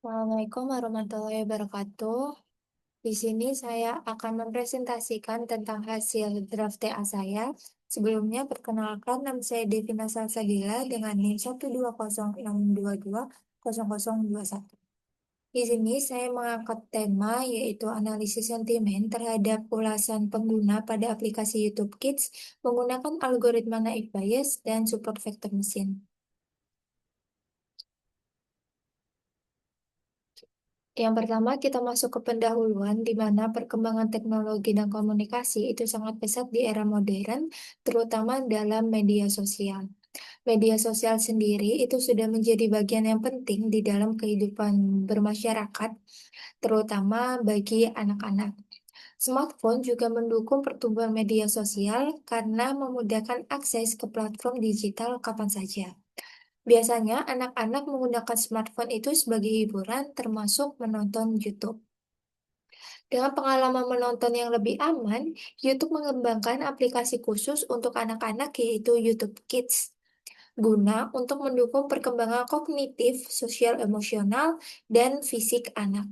Assalamualaikum warahmatullahi wabarakatuh. Di sini saya akan mempresentasikan tentang hasil draft TA saya. Sebelumnya, perkenalkan nama saya Devina Salsabila dengan NIM 12060220021. Di sini saya mengangkat tema yaitu analisis sentimen terhadap ulasan pengguna pada aplikasi YouTube Kids menggunakan algoritma naive Bayes dan support vector mesin. Yang pertama, kita masuk ke pendahuluan, di mana perkembangan teknologi dan komunikasi itu sangat pesat di era modern, terutama dalam media sosial. Media sosial sendiri itu sudah menjadi bagian yang penting di dalam kehidupan bermasyarakat, terutama bagi anak-anak. Smartphone juga mendukung pertumbuhan media sosial karena memudahkan akses ke platform digital kapan saja. Biasanya, anak-anak menggunakan smartphone itu sebagai hiburan, termasuk menonton YouTube. Dengan pengalaman menonton yang lebih aman, YouTube mengembangkan aplikasi khusus untuk anak-anak yaitu YouTube Kids, guna untuk mendukung perkembangan kognitif, sosial emosional, dan fisik anak.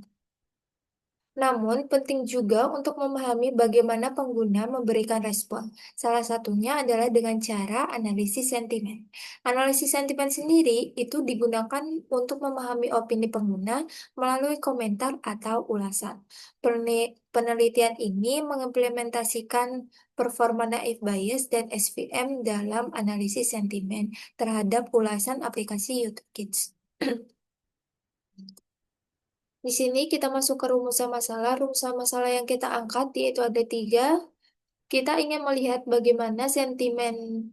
Namun, penting juga untuk memahami bagaimana pengguna memberikan respon. Salah satunya adalah dengan cara analisis sentimen. Analisis sentimen sendiri itu digunakan untuk memahami opini pengguna melalui komentar atau ulasan. Penelitian ini mengimplementasikan performa naive Bayes dan SVM dalam analisis sentimen terhadap ulasan aplikasi YouTube Kids. Di sini kita masuk ke rumusan masalah. Rumusan masalah yang kita angkat yaitu ada tiga. Kita ingin melihat bagaimana sentimen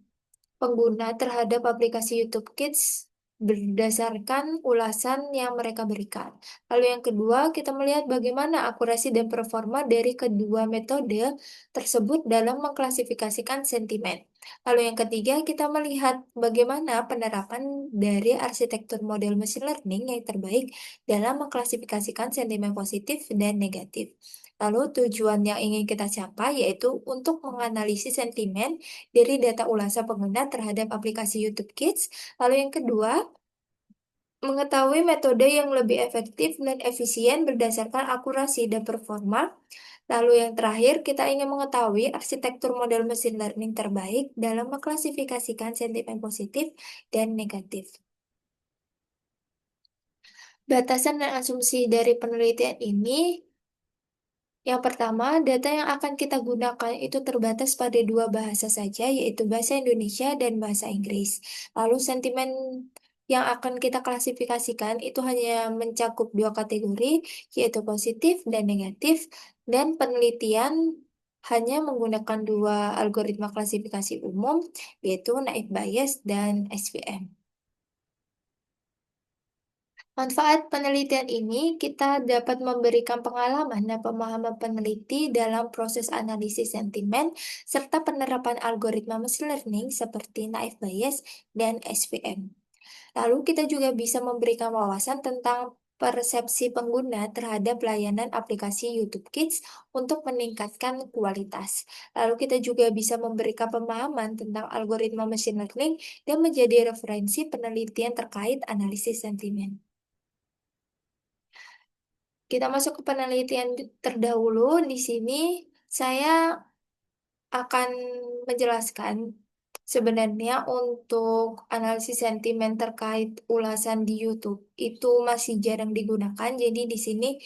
pengguna terhadap aplikasi YouTube Kids berdasarkan ulasan yang mereka berikan. Lalu yang kedua, kita melihat bagaimana akurasi dan performa dari kedua metode tersebut dalam mengklasifikasikan sentimen. Lalu yang ketiga, kita melihat bagaimana penerapan dari arsitektur model machine learning yang terbaik dalam mengklasifikasikan sentimen positif dan negatif. Lalu tujuan yang ingin kita capai yaitu untuk menganalisis sentimen dari data ulasan pengguna terhadap aplikasi YouTube Kids. Lalu yang kedua, mengetahui metode yang lebih efektif dan efisien berdasarkan akurasi dan performa. Lalu yang terakhir, kita ingin mengetahui arsitektur model machine learning terbaik dalam mengklasifikasikan sentimen positif dan negatif. Batasan dan asumsi dari penelitian ini, yang pertama, data yang akan kita gunakan itu terbatas pada dua bahasa saja, yaitu bahasa Indonesia dan bahasa Inggris. Lalu sentimen yang akan kita klasifikasikan itu hanya mencakup dua kategori, yaitu positif dan negatif, dan penelitian hanya menggunakan dua algoritma klasifikasi umum, yaitu naive Bayes dan SVM. Manfaat penelitian ini, kita dapat memberikan pengalaman dan pemahaman peneliti dalam proses analisis sentimen, serta penerapan algoritma machine learning seperti naive Bayes dan SVM. Lalu kita juga bisa memberikan wawasan tentang persepsi pengguna terhadap layanan aplikasi YouTube Kids untuk meningkatkan kualitas. Lalu kita juga bisa memberikan pemahaman tentang algoritma machine learning dan menjadi referensi penelitian terkait analisis sentimen. Kita masuk ke penelitian terdahulu. Di sini saya akan menjelaskan sebenarnya untuk analisis sentimen terkait ulasan di YouTube itu masih jarang digunakan. Jadi di sini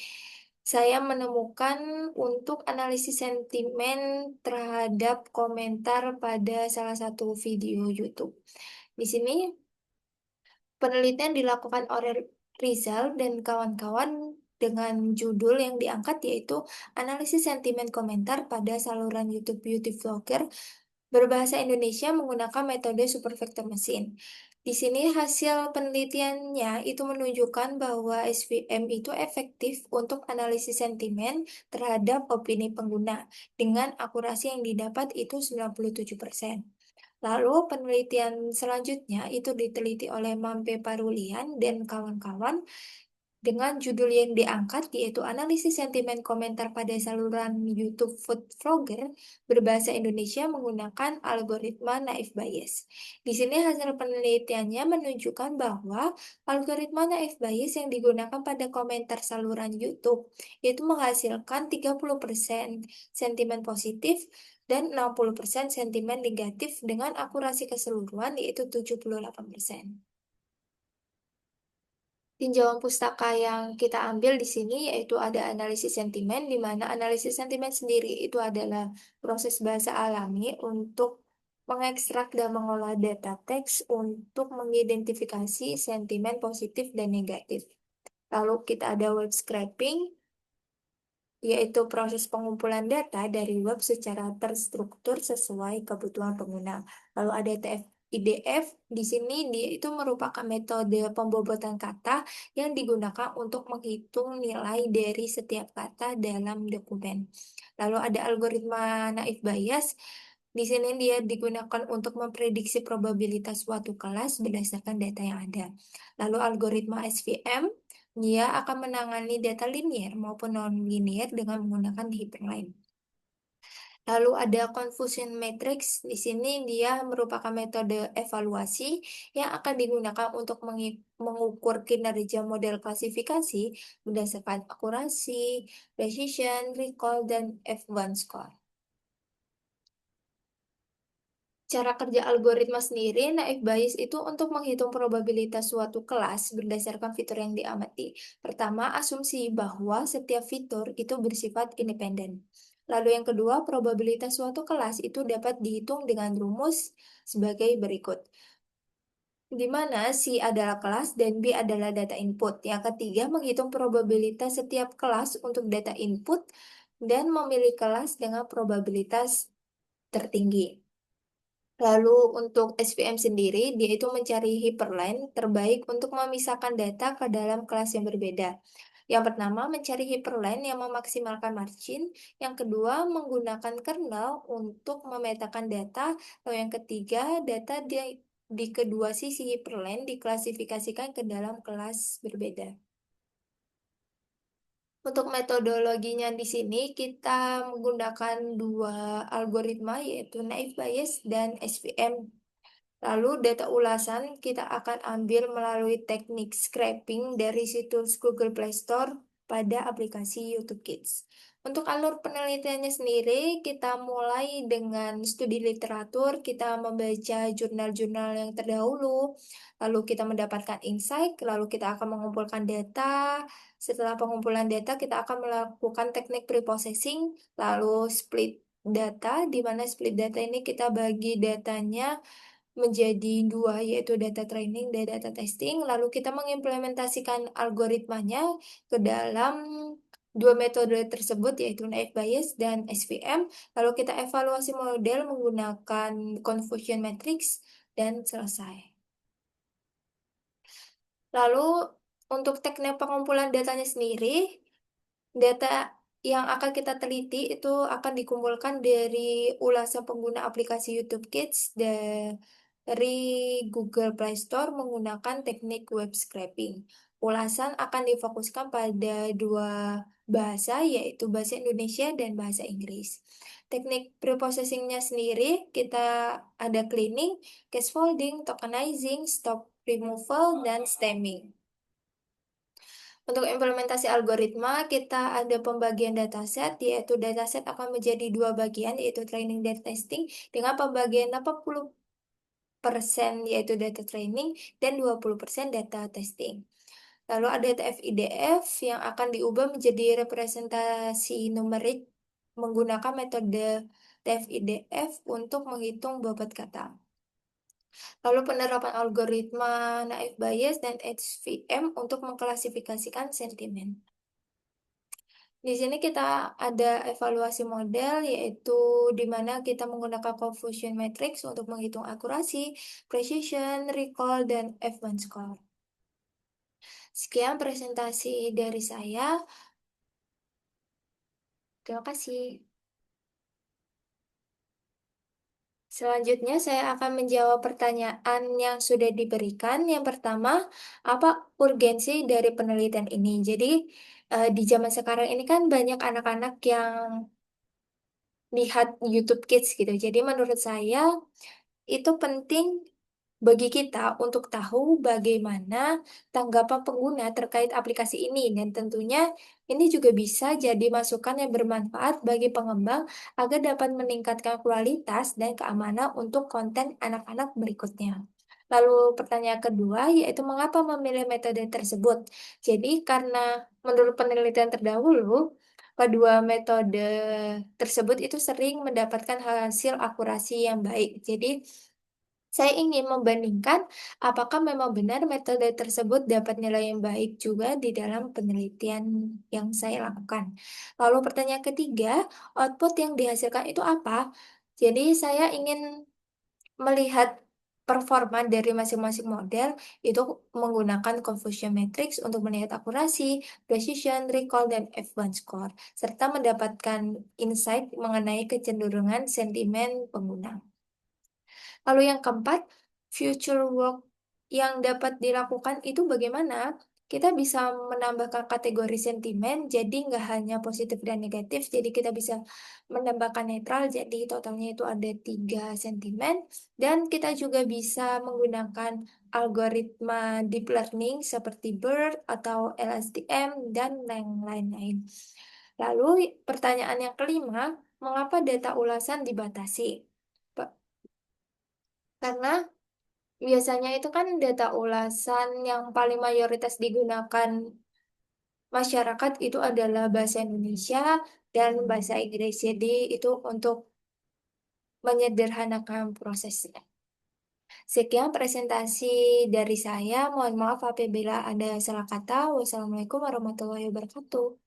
saya menemukan untuk analisis sentimen terhadap komentar pada salah satu video YouTube. Di sini penelitian dilakukan oleh Rizal dan kawan-kawan dengan judul yang diangkat yaitu analisis sentimen komentar pada saluran YouTube beauty vlogger berbahasa Indonesia menggunakan metode supervector machine. Di sini hasil penelitiannya itu menunjukkan bahwa SVM itu efektif untuk analisis sentimen terhadap opini pengguna dengan akurasi yang didapat itu 97%. Lalu penelitian selanjutnya itu diteliti oleh Mampe Parulian dan kawan-kawan dengan judul yang diangkat yaitu analisis sentimen komentar pada saluran YouTube food vlogger berbahasa Indonesia menggunakan algoritma naif Bayes. Di sini hasil penelitiannya menunjukkan bahwa algoritma naif Bayes yang digunakan pada komentar saluran YouTube itu menghasilkan 30% sentimen positif dan 60% sentimen negatif dengan akurasi keseluruhan yaitu 78%. Tinjauan pustaka yang kita ambil di sini yaitu ada analisis sentimen, di mana analisis sentimen sendiri itu adalah proses bahasa alami untuk mengekstrak dan mengolah data teks untuk mengidentifikasi sentimen positif dan negatif. Lalu kita ada web scraping, yaitu proses pengumpulan data dari web secara terstruktur sesuai kebutuhan pengguna. Lalu ada TF-IDF, di sini dia itu merupakan metode pembobotan kata yang digunakan untuk menghitung nilai dari setiap kata dalam dokumen. Lalu ada algoritma naif Bayes, di sini dia digunakan untuk memprediksi probabilitas suatu kelas berdasarkan data yang ada. Lalu algoritma SVM, dia akan menangani data linear maupun non-linear dengan menggunakan hyperline. Lalu ada confusion matrix. Di sini dia merupakan metode evaluasi yang akan digunakan untuk mengukur kinerja model klasifikasi berdasarkan akurasi, precision, recall, dan F1 score. Cara kerja algoritma sendiri, naif Bayes itu untuk menghitung probabilitas suatu kelas berdasarkan fitur yang diamati. Pertama, asumsi bahwa setiap fitur itu bersifat independen. Lalu yang kedua, probabilitas suatu kelas itu dapat dihitung dengan rumus sebagai berikut, di mana C adalah kelas dan B adalah data input. Yang ketiga, menghitung probabilitas setiap kelas untuk data input dan memilih kelas dengan probabilitas tertinggi. Lalu untuk SVM sendiri, dia itu mencari hyperline terbaik untuk memisahkan data ke dalam kelas yang berbeda. Yang pertama, mencari hyperline yang memaksimalkan margin. Yang kedua, menggunakan kernel untuk memetakan data. Lalu yang ketiga, data di kedua sisi hyperline diklasifikasikan ke dalam kelas berbeda. Untuk metodologinya di sini kita menggunakan dua algoritma yaitu Naive Bayes dan SVM. Lalu data ulasan kita akan ambil melalui teknik scraping dari situs Google Play Store pada aplikasi YouTube Kids. Untuk alur penelitiannya sendiri, kita mulai dengan studi literatur, kita membaca jurnal-jurnal yang terdahulu, lalu kita mendapatkan insight, lalu kita akan mengumpulkan data. Setelah pengumpulan data, kita akan melakukan teknik preprocessing, lalu split data, di mana split data ini kita bagi datanya menjadi dua, yaitu data training dan data testing. Lalu kita mengimplementasikan algoritmanya ke dalam dua metode tersebut, yaitu Naive Bayes dan SVM. Lalu kita evaluasi model menggunakan confusion matrix dan selesai. Lalu untuk teknik pengumpulan datanya sendiri, data yang akan kita teliti itu akan dikumpulkan dari ulasan pengguna aplikasi YouTube Kids dari Google Play Store menggunakan teknik web scraping. Ulasan akan difokuskan pada dua bahasa, yaitu bahasa Indonesia dan bahasa Inggris. Teknik preprocessingnya sendiri, kita ada cleaning, scaffolding, tokenizing, stop removal, dan stemming. Untuk implementasi algoritma, kita ada pembagian dataset, yaitu dataset akan menjadi dua bagian, yaitu training dan testing, dengan pembagian 80% yaitu data training dan 20% data testing. Lalu ada TF-IDF yang akan diubah menjadi representasi numerik menggunakan metode TF-IDF untuk menghitung bobot kata. Lalu penerapan algoritma naif Bayes dan HVM untuk mengklasifikasikan sentimen. Di sini kita ada evaluasi model, yaitu di mana kita menggunakan confusion matrix untuk menghitung akurasi, precision, recall, dan F1 score. Sekian presentasi dari saya. Terima kasih. Selanjutnya, saya akan menjawab pertanyaan yang sudah diberikan. Yang pertama, apa urgensi dari penelitian ini? Jadi, di zaman sekarang ini kan banyak anak-anak yang lihat YouTube Kids gitu. Jadi menurut saya itu penting bagi kita untuk tahu bagaimana tanggapan pengguna terkait aplikasi ini dan tentunya ini juga bisa jadi masukan yang bermanfaat bagi pengembang agar dapat meningkatkan kualitas dan keamanan untuk konten anak-anak berikutnya. Lalu pertanyaan kedua yaitu mengapa memilih metode tersebut? Jadi karena menurut penelitian terdahulu, kedua metode tersebut itu sering mendapatkan hasil akurasi yang baik. Jadi saya ingin membandingkan apakah memang benar metode tersebut dapat nilai yang baik juga di dalam penelitian yang saya lakukan. Lalu pertanyaan ketiga, output yang dihasilkan itu apa? Jadi saya ingin melihat performa dari masing-masing model itu menggunakan confusion matrix untuk melihat akurasi, precision, recall, dan F1 score, serta mendapatkan insight mengenai kecenderungan sentimen pengguna. Lalu yang keempat, future work yang dapat dilakukan itu bagaimana? Kita bisa menambahkan kategori sentimen, jadi nggak hanya positif dan negatif, jadi kita bisa menambahkan netral, jadi totalnya itu ada 3 sentimen, dan kita juga bisa menggunakan algoritma deep learning seperti BERT atau LSTM, dan yang lain-lain. Lalu pertanyaan yang kelima, mengapa data ulasan dibatasi? Karena biasanya itu kan data ulasan yang paling mayoritas digunakan masyarakat itu adalah bahasa Indonesia dan bahasa Inggris. Jadi itu untuk menyederhanakan prosesnya. Sekian presentasi dari saya. Mohon maaf apabila ada salah kata. Wassalamualaikum warahmatullahi wabarakatuh.